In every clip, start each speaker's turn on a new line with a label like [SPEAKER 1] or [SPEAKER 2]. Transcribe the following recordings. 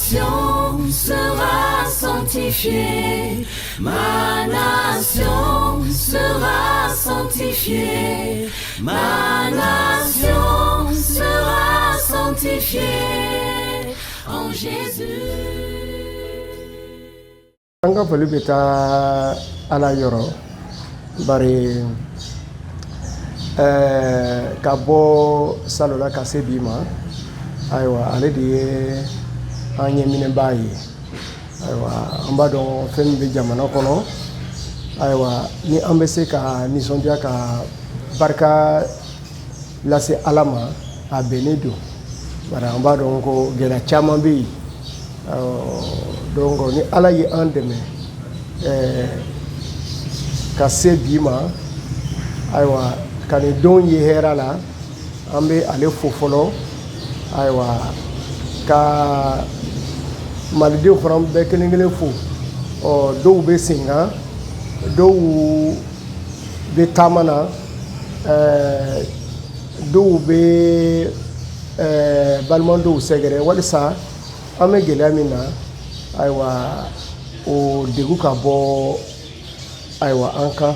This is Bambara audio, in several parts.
[SPEAKER 1] nation sera sanctifiée. Ma nation sera sanctifiée. Ma nation sera sanctifiée en Jésus.
[SPEAKER 2] Anga fali beta ala yoro bari kabo salola kase bima aywa ale de anye mine bayi aywa amba don fen be jamana kono aywa ni ambese ka ni sondia ka barka lase alama a benedo bara amba don ko gela chama bi donc ni ala yi an dɛmɛ ka se bi ma ayiwa ka ni denw ye hɛrɛ la an bɛ ale fo fɔlɔ ayiwa ka malidenw fana bɛɛ kelen kelen fo dɔw bɛ sen kan dɔw bɛ taama na dɔw bɛ balima dɔw sɛgɛrɛ walisa an bɛ gɛlɛya min na ayiwa o degun ka bɔ ayiwa an kan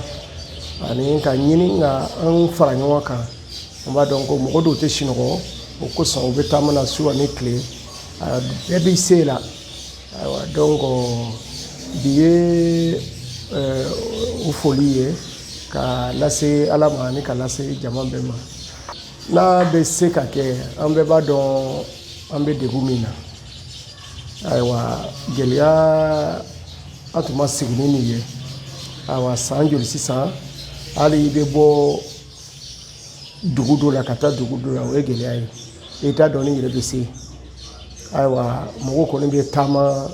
[SPEAKER 2] ani ka ɲini ka an fara ɲɔgɔn kan an b'a dɔn ko mɔgɔ dɔw tɛ sunɔgɔ o kosɔn u bɛ taama na su ani tile bɛɛ b'i se la ayiwa donc bi ye o foli ye ka lase ala ma ani ka lase jama bɛɛ ma n'a bɛ se ka kɛ an bɛɛ b'a dɔn an bɛ degun min na. Ayiwa gɛlɛya an tun ma sigi ni nin ye ayiwa san joli sisan hali i bɛ bɔ dugu dɔ la ka taa dugu dɔ la o ye gɛlɛya ye i t'a dɔn ni yɛrɛ bɛ se ayiwa mɔgɔw kɔni bɛ taama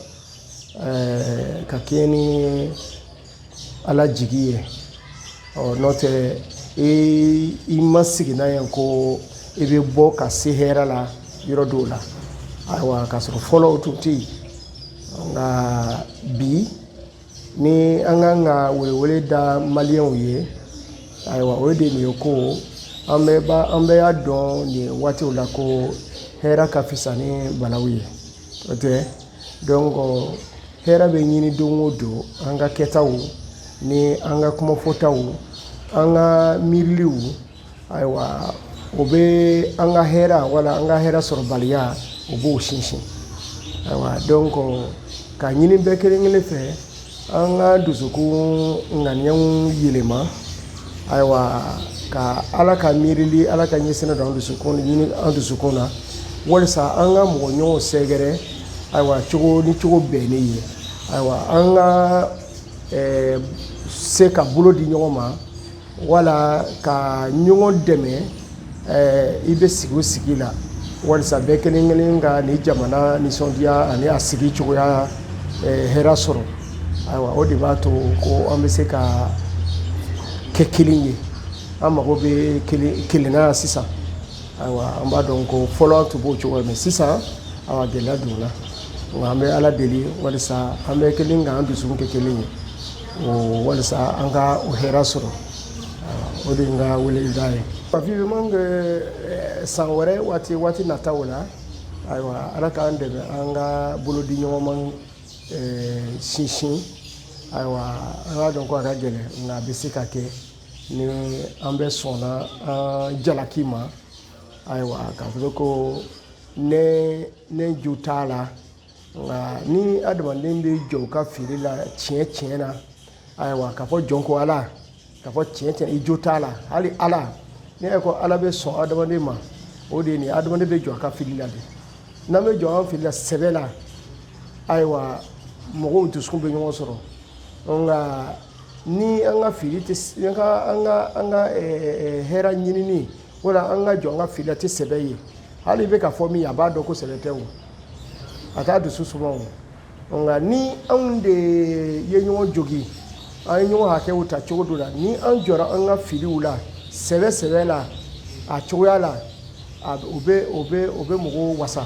[SPEAKER 2] ka kɛ ni ala jigi ye n'o tɛ i ma sigi n'a ye ko i bɛ bɔ ka se hɛrɛ la yɔrɔ dɔw la. Ayiwa k'a sɔrɔ fɔlɔ o tun tɛ yen nka bi ni an kan ka welewele da maliyɛnw ye ayiwa o de ye ko an bɛɛ y'a dɔn nin waatiw la ko hɛrɛ ka fisa ni balawu ye o tɛ donc hɛrɛ bɛ ɲini don o don an ka kɛtaw ni an ka kumafɔtaw an ka miiriliw ayiwa o bɛ an ka hɛrɛ wala an ka hɛrɛ sɔrɔbaliya o b'o sinsin ayiwa donc ka ɲini bɛɛ kelen kelen fɛ an ka dusukun ŋaniyaw yɛlɛma ayiwa ka ala ka miirili ala ka ɲɛsinɛ don an dusukun ɲini an dusukun na walisa an ka mɔgɔ ɲɔgɔn sɛgɛrɛ ayiwa cogo ni cogo bɛnnen ye ayiwa an ka se ka bolo di ɲɔgɔn ma wala ka ɲɔgɔn dɛmɛ i bɛ sigi o sigi la walisa bɛɛ kelen kelen ka ni jamana nisɔndiya ani a sigi cogoya hɛrɛ sɔrɔ ayiwa o de b'a to ko an bɛ se ka kɛ kelen ye an mago bɛ kelennaya sisan ayiwa an b'a dɔn ko fɔlɔ an tun b'o cogo mɛ sisan ayiwa gɛlɛya donna nka an bɛ ala deli walisa an bɛ kelen ka an dusukun kɛ kelen ye walisa an ka o hɛrɛ sɔrɔ o de ye n ka weleweleda ye. Vivement san wɛrɛ waati nataw la ayiwa ala k'an dɛmɛ an ka bolodi ɲɔgɔnma sinsin ayiwa an k'a dɔn ko a ka gɛlɛn nka a bɛ se ka kɛ ni an bɛ sɔnna an jalaki ma ayiwa k'a fɔ ko ne jo t'a la nka ni adamaden bɛ jɔ u ka feere la tiɲɛ na ayiwa k'a fɔ jɔn ko ala k'a fɔ tiɲɛ i jo t'a la hali ala. Ni ko ala bɛ sɔn adamaden ma o de ye nin adamaden bɛ jɔ a ka fili la de n'an bɛ jɔ an fili la sɛbɛ la ayiwa mɔgɔw dusukun bɛ ɲɔgɔn sɔrɔ nka ni an ka fili tɛ an ka hɛrɛ ɲinini wala an ka jɔ an ka fili la tɛ sɛbɛ ye hali i bɛ ka fɔ min ye a b'a dɔn ko sɛbɛ tɛ o a t'a dusu suma o nka ni anw de ye ɲɔgɔn jogi an ye ɲɔgɔn hakɛw ta cogo dɔ la ni an jɔra an ka filiw la sɛbɛ la a cogoya la o bɛ mɔgɔw wasa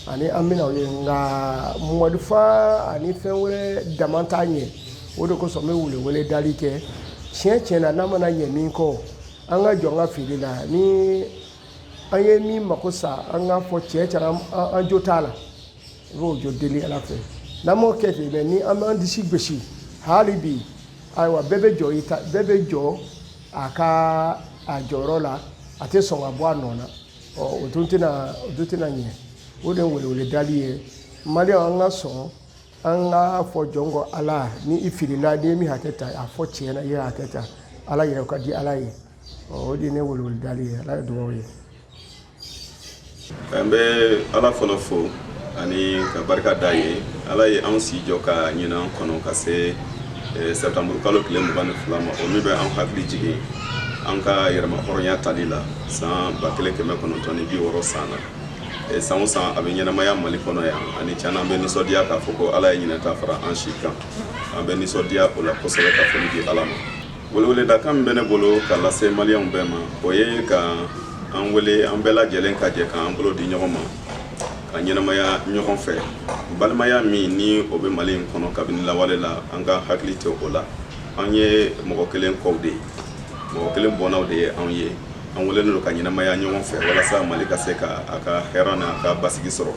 [SPEAKER 2] ani an bɛna o ye nka mɔdifa ani fɛn wɛrɛ dama t'a ɲɛ o de kosɔn n bɛ welewele dali kɛ tiɲɛ na n'a mana ɲɛ min kɔ an ka jɔ an ka feere la ni an ye min mako sa an ka fɔ tiɲɛ an jo t'a la i b'o jɔ deli ala fɛ n'an m'o kɛ ten ni an b'an disi gosi hali bi ayiwa bɛɛ bɛ jɔ a ka a jɔyɔrɔ la a tɛ sɔn ka bɔ a nɔ na o dun tɛna ɲɛ o de ye welewele dali ye maliyɛnw an ka sɔn an ka fɔ jɔn kɔ ala ni i filila n'i ye min hakɛ ta a fɔ tiɲɛ na i ye hakɛ ta ala yɛrɛ ka di ala ye o de ye ne welewele dali ye ala ye dugawu ye.
[SPEAKER 3] An bɛ ala fɔlɔ fo ani ka barika da ye ala ye anw si jɔ ka ɲinan kɔnɔ ka se sɛptanburu kalo tile 22 ma o min bɛ an hakili jigin an ka yɛrɛma hɔrɔnya tali la san 1960 san na san o san a bɛ ɲɛnamaya Mali kɔnɔ yan ani tiɲɛna an bɛ nisɔndiya k'a fɔ ko ala ye ɲinɛta fara an si kan an bɛ nisɔndiya o la kosɛbɛ ka foli di ala ma weleweledakan min bɛ ne bolo ka lase maliyɛnw bɛɛ ma o ye ka an wele an bɛɛ lajɛlen ka jɛ k'an bolo di ɲɔgɔn ma ka ɲɛnamaya ɲɔgɔn fɛ balimaya min ni o bɛ Mali in kɔnɔ kabini lawale la an ka hakili tɛ o la an ye mɔgɔ kelen kɔw de ye mɔgɔ kelen bɔnnaw de ye anw ye an welelen don ka ɲɛnamaya ɲɔgɔn fɛ walasa Mali ka se ka a ka hɛrɛ n'a ka basigi sɔrɔ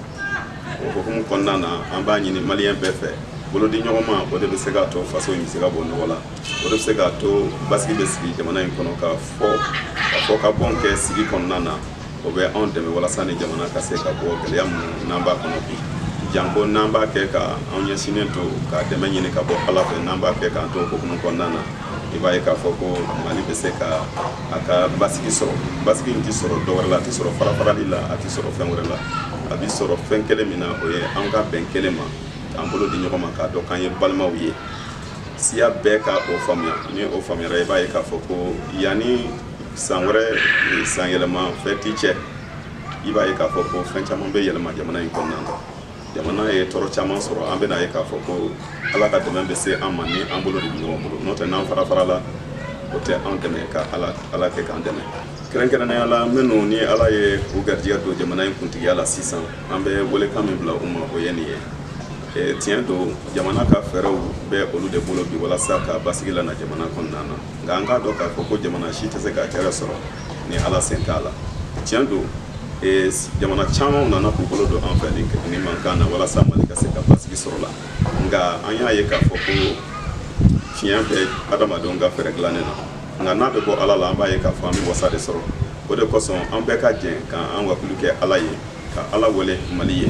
[SPEAKER 3] o hukumu kɔnɔna na an b'a ɲini maliyɛn bɛɛ fɛ bolodi ɲɔgɔn ma o de bɛ se k'a to faso in bɛ se ka bɔ nɔgɔ la o de bɛ se k'a to basigi bɛ sigi jamana in kɔnɔ ka fɔ ka bɔn kɛ sigi kɔnɔna na o bɛ anw dɛmɛ walasa ni jamana ka se ka bɔ gɛlɛya minnu n'an b'a kɔnɔ bi janko n'an b'a kɛ ka anw ɲɛsinnen to ka dɛmɛ ɲini ka bɔ ala fɛ n'an b'a kɛ k'an to hukumu kɔnɔna na i b'a ye k'a fɔ ko Mali bɛ se ka a ka basigi sɔrɔ basigi in tɛ sɔrɔ dɔwɛrɛ la a tɛ sɔrɔ farafarali la a tɛ sɔrɔ fɛn wɛrɛ la a bɛ sɔrɔ fɛn kelen min na o ye an ka bɛn kelen ma k'an bolo di ɲɔgɔn ma k'a dɔn k'an ye balimaw ye siya bɛɛ ka o faamuya ni o faamuyara i b'a ye k'a fɔ ko yanni san wɛrɛ san yɛlɛma fɛn t'i cɛ i b'a ye k'a fɔ ko fɛn caman bɛ yɛlɛma jamana in kɔnɔna na jamana ye tɔɔrɔ caman sɔrɔ an bɛna ye k'a fɔ ko ala ka dɛmɛ bɛ se an ma ni an bolo de bɛ ɲɔgɔn bolo n'o tɛ n'an fara la o tɛ an dɛmɛ ka ala kɛ k'an dɛmɛ kɛrɛnkɛrɛnnenya la minnu ni ala ye u garijɛgɛ don jamana in kuntigiya la sisan an bɛ welekan min bila u ma o ye nin ye tiɲɛ don jamana ka fɛɛrɛw bɛ olu de bolo bi walasa ka basigi lana jamana kɔnɔna na nka an k'a dɔn k'a fɔ ko jamana si tɛ se ka hɛrɛ sɔrɔ ni ala sen t'a la tiɲɛ don jamana caman nana k'u bolo don an fɛ ni mankan na walasa Mali ka se ka basigi sɔrɔ la nka an y'a ye k'a fɔ ko fiɲɛ bɛ adamadenw ka fɛɛrɛ dilannen na nka n'a bɛ bɔ ala la an b'a ye k'a fɔ an bɛ wasa de sɔrɔ o de kosɔn an bɛɛ ka jɛn k'an wakulu kɛ ala ye ka ala wele Mali ye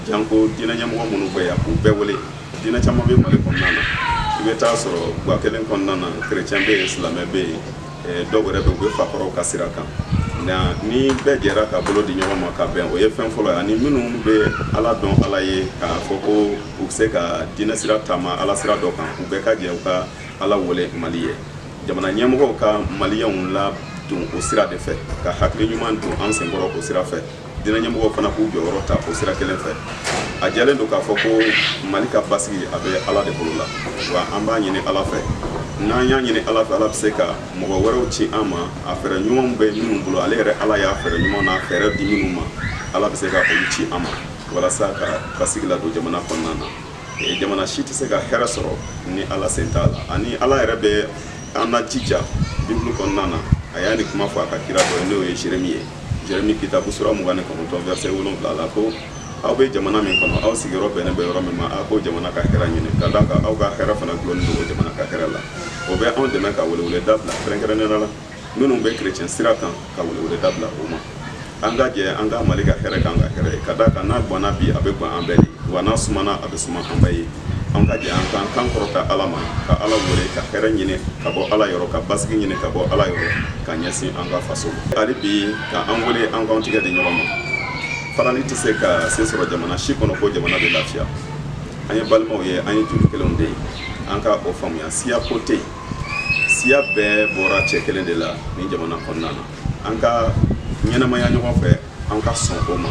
[SPEAKER 3] janko diinɛ ɲɛmɔgɔ minnu bɛ yan k'u bɛɛ wele diinɛ caman bɛ Mali kɔnɔna na i bɛ taa sɔrɔ ga kelen kɔnɔna na kerecɛn bɛ yen silamɛ bɛ yen dɔw wɛrɛ bɛ u bɛ fakɔrɔw ka sira kan ni bɛɛ jɛra ka bolo di ɲɔgɔn ma ka bɛn o ye fɛn fɔlɔ ye ani minnu bɛ ala dɔn ala ye k'a fɔ ko u bɛ se ka diinɛ sira taama ala sira dɔ kan u bɛɛ ka jɛ u ka ala wele Mali ye jamana ɲɛmɔgɔw ka maliyɛnw ladon o sira de fɛ ka hakili ɲuman don an senkɔrɔ o sira fɛ diinɛ ɲɛmɔgɔw fana k'u jɔyɔrɔ ta o sira kelen fɛ a jɛlen don k'a fɔ ko Mali ka basigi a bɛ ala de bolo la wa an b'a ɲini ala fɛ n'an y'a ɲini ala fɛ ala bɛ se ka mɔgɔ wɛrɛw ci an ma a fɛɛrɛ ɲumanw bɛ minnu bolo ale yɛrɛ ala y'a fɛɛrɛ ɲuman n'a fɛɛrɛ di minnu ma ala bɛ se ka olu ci an ma walasa ka basigi la don jamana kɔnɔna na jamana si tɛ se ka hɛrɛ sɔrɔ ni ala sen t'a la ani ala yɛrɛ bɛ an na jija bibulu kɔnɔna na a y'a ni kuma fɔ a ka kira dɔ n'o ye Jérémie ye Jérémie kitabu sura 29 verset 7 la ko aw bɛ jamana min kɔnɔ aw sigiyɔrɔ bɛnnen bɛ yɔrɔ min ma a ko jamana ka hɛrɛ ɲini ka d'a kan aw ka hɛrɛ fana gulonnen don o jamana ka hɛrɛ la o bɛ anw dɛmɛ ka welewele dabila kɛrɛnkɛrɛnnenya la minnu bɛ kerecɛn sira kan ka welewele dabila o ma an ka jɛ an ka Mali ka hɛrɛ k'an ka hɛrɛ ye ka d'a kan n'a guanna bi a bɛ guan an bɛɛ de wa n'a sumana a bɛ suma an bɛɛ ye an ka jɛ an k'an kan kɔrɔta ala ma ka ala wele ka hɛrɛ ɲini ka bɔ ala yɔrɔ ka basigi ɲini ka bɔ ala yɔrɔ ka ɲɛsin an ka faso hali bi ka an wele an k'an tigɛ di ɲɔgɔn ma farali tɛ se ka se sɔrɔ jamana si kɔnɔ ko jamana bɛ lafiya an ye balimaw ye an ye juru kelenw de ye an ka o faamuya siya ko tɛ yen siya bɛɛ bɔra cɛ kelen de la ni jamana kɔnɔna na an ka ɲɛnamaya ɲɔgɔn fɛ an ka sɔn o ma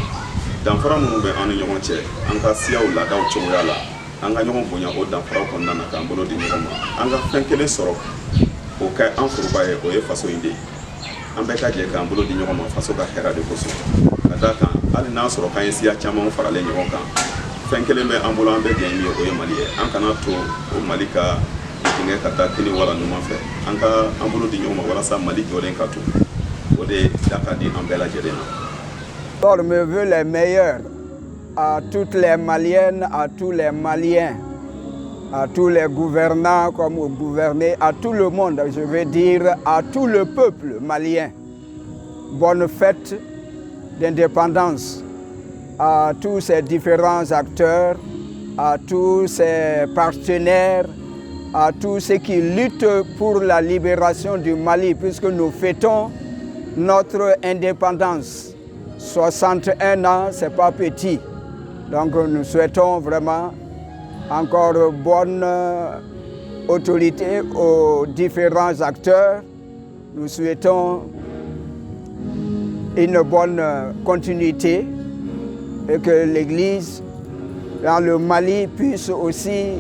[SPEAKER 3] danfara minnu bɛ an ni ɲɔgɔn cɛ an ka siyaw laadaw cogoya la an ka ɲɔgɔn bonya o danfaraw kɔnɔna na k'an bolo di ɲɔgɔn ma an ka fɛn kelen sɔrɔ o kɛ an foroba ye o ye faso in de ye an bɛɛ ka jɛ k'an bolo di ɲɔgɔn ma faso ka hɛrɛ de kosɔn ka d'a kan hali n'a sɔrɔ k'an ye siya caman faralen ɲɔgɔn kan fɛn kelen bɛ an bolo an bɛɛ jɛ min ye o ye Mali ye an kana to o Mali ka dingɛ ka taa kini wala ɲuman fɛ an ka an bolo di ɲɔgɔn ma walasa Mali jɔlen ka to o de da ka di an bɛɛ lajɛlen na.
[SPEAKER 4] L'Ordre me veut les meilleurs à toutes les Maliennes, à tous les Maliens, à tous les gouvernants comme gouvernés, à tout le monde, je veux dire à tout le peuple malien. Bonne fête d'indépendance à tous ces différents acteurs, à tous ces partenaires, à tous ceux qui luttent pour la libération du Mali, puisque nous fêtons notre indépendance. 61 ans, ce n'est pas petit. Donc nous souhaitons vraiment encore bonne autorité aux différents acteurs. Nous souhaitons une bonne continuité et que l'Église dans le Mali puisse aussi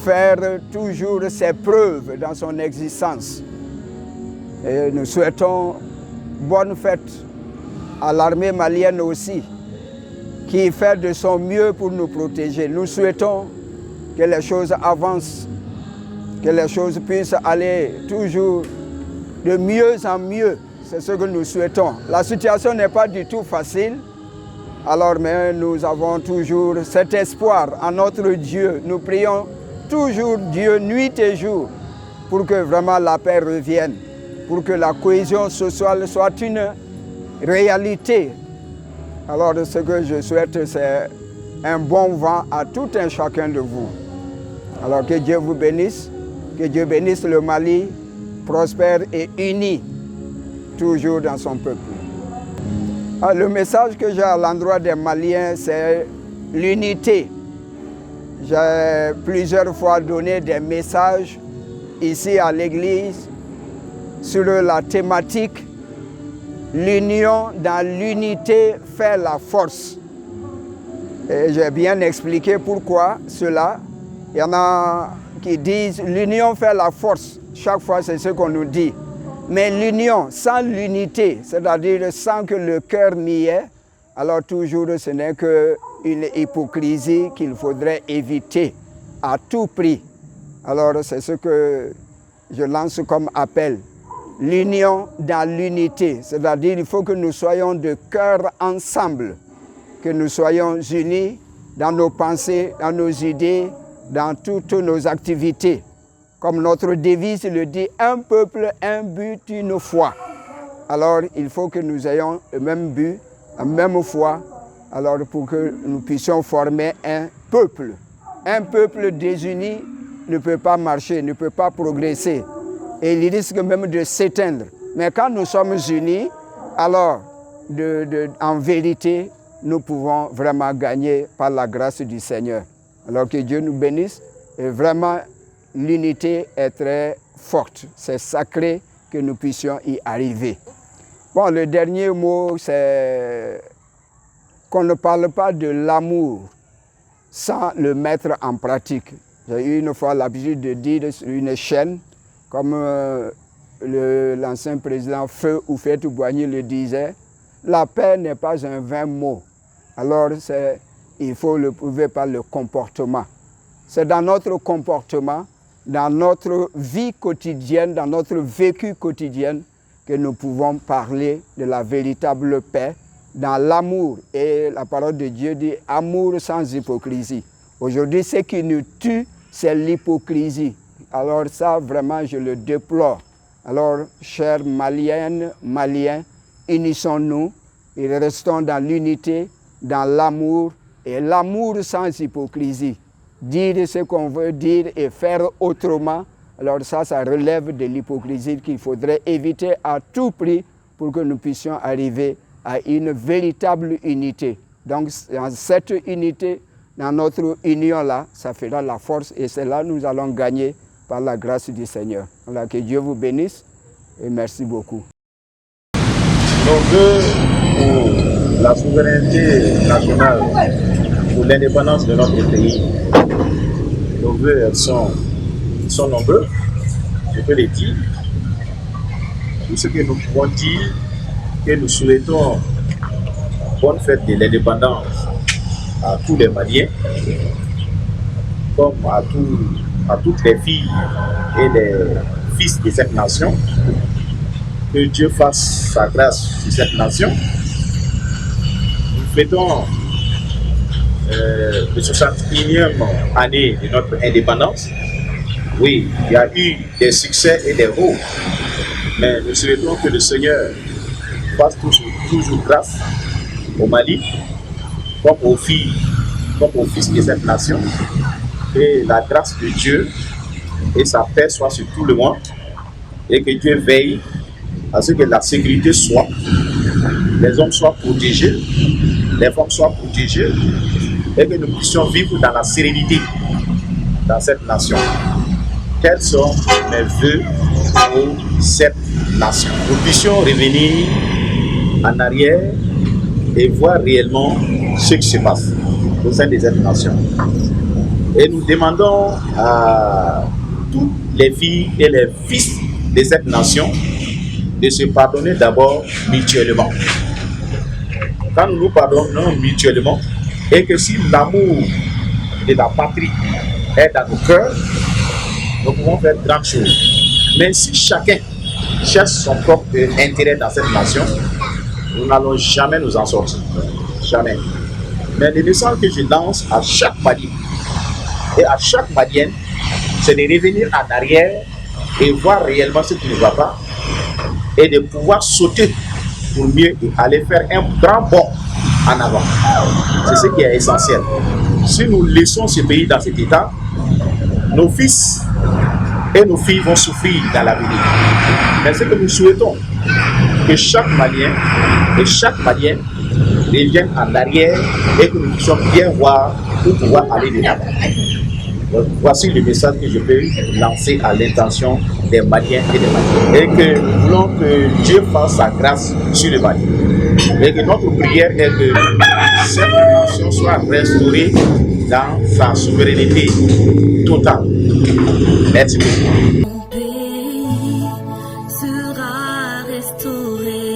[SPEAKER 4] faire toujours ses preuves dans son existence. Et nous souhaitons bonne fête à l'armée malienne aussi, qui fait de son mieux pour nous protéger. Nous souhaitons que les choses avancent, que les choses puissent aller toujours de mieux en mieux. C'est ce que nous souhaitons. La situation n'est pas du tout facile, alors mais nous avons toujours cet espoir en notre Dieu. Nous prions toujours Dieu nuit et jour pour que vraiment la paix revienne, pour que la cohésion sociale soit une réalité. Alors ce que je souhaite, c'est un bon vent à tout un chacun de vous. Alors que Dieu vous bénisse, que Dieu bénisse le Mali, prospère et uni toujours dans son peuple. Le message que j'ai à l'endroit des Maliens, c'est l'unité. J'ai plusieurs fois donné des messages ici à l'église sur la thématique « L'union dans l'unité fait la force ». Et j'ai bien expliqué pourquoi cela. Il y en a qui disent « l'union fait la force ». Chaque fois, c'est ce qu'on nous dit. Mais l'union, sans l'unité, c'est-à-dire sans que le cœur n'y ait, alors toujours ce n'est qu'une hypocrisie qu'il faudrait éviter à tout prix. Alors c'est ce que je lance comme appel. L'union dans l'unité, c'est-à-dire il faut que nous soyons de cœur ensemble, que nous soyons unis dans nos pensées, dans nos idées, dans toutes nos activités. Comme notre devise le dit, un peuple, un but, une foi. Alors il faut que nous ayons le même but, la même foi, alors pour que nous puissions former un peuple. Un peuple désuni ne peut pas marcher, ne peut pas progresser. Et il risque même de s'éteindre. Mais quand nous sommes unis, alors en vérité, nous pouvons vraiment gagner par la grâce du Seigneur. Alors que Dieu nous bénisse. Et vraiment, l'unité est très forte. C'est sacré que nous puissions y arriver. Bon, le dernier mot, c'est qu'on ne parle pas de l'amour sans le mettre en pratique. J'ai eu une fois l'habitude de dire sur une chaîne, comme l'ancien président Feu Houphouët-Boigny le disait, la paix n'est pas un vain mot. Alors, il faut le prouver par le comportement. C'est dans notre comportement, dans notre vie quotidienne, dans notre vécu quotidien, que nous pouvons parler de la véritable paix, dans l'amour. Et la parole de Dieu dit « amour sans hypocrisie ». Aujourd'hui, ce qui nous tue, c'est l'hypocrisie. Alors ça, vraiment, je le déplore. Alors, chers Maliennes, Maliens, unissons-nous et restons dans l'unité, dans l'amour, et l'amour sans hypocrisie. Dire ce qu'on veut dire et faire autrement, alors ça relève de l'hypocrisie qu'il faudrait éviter à tout prix pour que nous puissions arriver à une véritable unité. Donc, dans cette unité, dans notre union-là, ça fera la force et c'est là que nous allons gagner par la grâce du Seigneur. Alors que Dieu vous bénisse et merci beaucoup.
[SPEAKER 5] Nos vœux pour la souveraineté nationale, pour l'indépendance de notre pays, nos vœux sont nombreux, je peux les dire. Tout ce que nous pouvons dire, que nous souhaitons bonne fête de l'indépendance à tous les Maliens, comme à toutes les filles et les fils de cette nation. Que Dieu fasse sa grâce sur cette nation. Nous fêtons de 61e année de notre indépendance. Oui, il y a eu des succès et des hauts, mais nous souhaitons que le Seigneur fasse toujours grâce au Mali, comme aux fils de cette nation, et la grâce de Dieu et sa paix soit sur tout le monde, et que Dieu veille à ce que la sécurité soit, les hommes soient protégés, les femmes soient protégées, et que nous puissions vivre dans la sérénité dans cette nation. Quels sont mes vœux pour cette nation? Nous puissions revenir en arrière et voir réellement ce qui se passe au sein de cette nation. Et nous demandons à toutes les filles et les fils de cette nation de se pardonner d'abord mutuellement. Quand nous nous pardonnons mutuellement, et que si l'amour de la patrie est dans nos cœurs, nous pouvons faire grandes choses. Mais si chacun cherche son propre intérêt dans cette nation, nous n'allons jamais nous en sortir. Jamais. Mais le message que je lance à chaque Malien et à chaque Malienne, c'est de revenir en arrière et voir réellement ce qui ne va pas et de pouvoir sauter pour mieux aller faire un grand bond en avant. C'est ce qui est essentiel. Si nous laissons ce pays dans cet état, nos fils et nos filles vont souffrir dans l'avenir. Mais ce que nous souhaitons, que chaque Malien et chaque Malienne reviennent en arrière et que nous puissions bien voir pour pouvoir aller de l'avant. Voici le message que je peux lancer à l'intention des Maliens et des Maliennes. Et que nous voulons que Dieu fasse sa grâce sur le Mali. Et que notre prière est que cette nation soit restaurée dans sa souveraineté totale. Merci beaucoup.
[SPEAKER 1] Mon pays sera restauré.